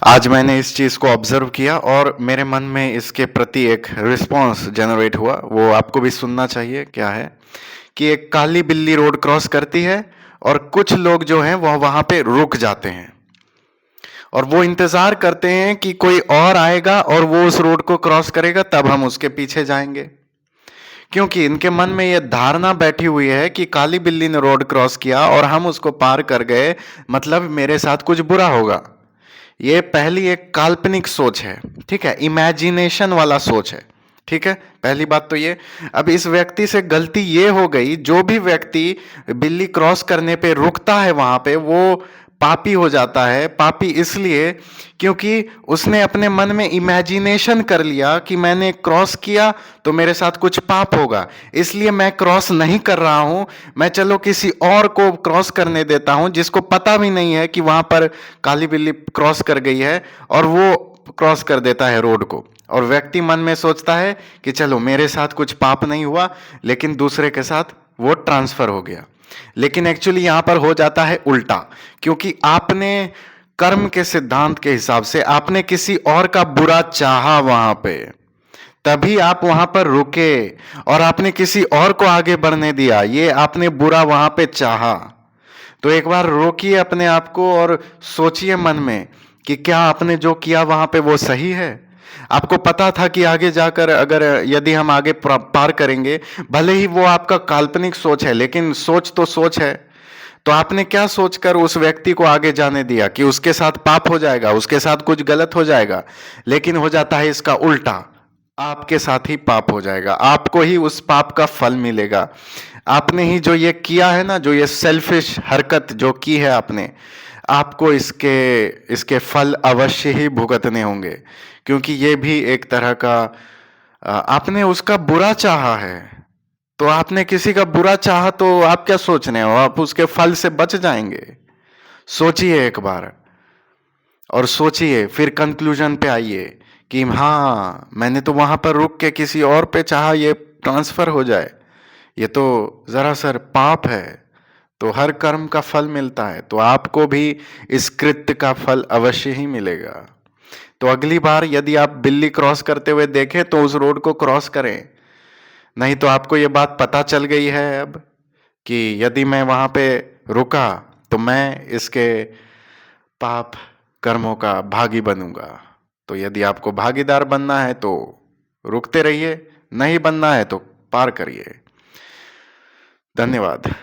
आज मैंने इस चीज़ को ऑब्जर्व किया और मेरे मन में इसके प्रति एक रिस्पॉन्स जनरेट हुआ। वो आपको भी सुनना चाहिए। क्या है कि एक काली बिल्ली रोड क्रॉस करती है और कुछ लोग जो हैं वह वहां पे रुक जाते हैं और वो इंतजार करते हैं कि कोई और आएगा और वो उस रोड को क्रॉस करेगा, तब हम उसके पीछे जाएंगे। क्योंकि इनके मन में यह धारणा बैठी हुई है कि काली बिल्ली ने रोड क्रॉस किया और हम उसको पार कर गए, मतलब मेरे साथ कुछ बुरा होगा। ये पहली एक काल्पनिक सोच है, ठीक है, इमेजिनेशन वाला सोच है। ठीक है, पहली बात तो ये। अब इस व्यक्ति से गलती ये हो गई, जो भी व्यक्ति बिल्ली क्रॉस करने पे रुकता है वहां पे, वो पापी हो जाता है। पापी इसलिए क्योंकि उसने अपने मन में इमेजिनेशन कर लिया कि मैंने क्रॉस किया तो मेरे साथ कुछ पाप होगा, इसलिए मैं क्रॉस नहीं कर रहा हूं। मैं चलो किसी और को क्रॉस करने देता हूं जिसको पता भी नहीं है कि वहां पर काली बिल्ली क्रॉस कर गई है, और वो क्रॉस कर देता है रोड को। और व्यक्ति मन में सोचता है कि चलो मेरे साथ कुछ पाप नहीं हुआ, लेकिन दूसरे के साथ वो ट्रांसफर हो गया। लेकिन एक्चुअली यहां पर हो जाता है उल्टा, क्योंकि आपने कर्म के सिद्धांत के हिसाब से आपने किसी और का बुरा चाहा वहां पे, तभी आप वहां पर रुके और आपने किसी और को आगे बढ़ने दिया। ये आपने बुरा वहां पे चाहा। तो एक बार रोकिए अपने आप को और सोचिए मन में कि क्या आपने जो किया वहां पे वो सही है। आपको पता था कि आगे जाकर अगर यदि हम आगे पार करेंगे, भले ही वो आपका काल्पनिक सोच है, लेकिन सोच तो सोच है। तो आपने क्या सोचकर उस व्यक्ति को आगे जाने दिया कि उसके साथ पाप हो जाएगा, उसके साथ कुछ गलत हो जाएगा। लेकिन हो जाता है इसका उल्टा, आपके साथ ही पाप हो जाएगा, आपको ही उस पाप का फल मिलेगा। आपने ही जो ये किया है ना, जो ये सेल्फिश हरकत जो की है आपने, आपको इसके इसके फल अवश्य ही भुगतने होंगे। क्योंकि ये भी एक तरह का आपने उसका बुरा चाहा है। तो आपने किसी का बुरा चाहा तो आप क्या सोच रहे हो, आप उसके फल से बच जाएंगे? सोचिए एक बार, और सोचिए फिर कंक्लूजन पे आइए कि हाँ, मैंने तो वहां पर रुक के किसी और पे चाहा ये ट्रांसफर हो जाए। ये तो जरा सर पाप है। तो हर कर्म का फल मिलता है, तो आपको भी इस कृत्य का फल अवश्य ही मिलेगा। तो अगली बार यदि आप बिल्ली क्रॉस करते हुए देखें तो उस रोड को क्रॉस करें। नहीं तो आपको ये बात पता चल गई है अब कि यदि मैं वहां पे रुका तो मैं इसके पाप कर्मों का भागी बनूंगा। तो यदि आपको भागीदार बनना है तो रुकते रहिए, नहीं बनना है तो पार करिए। धन्यवाद।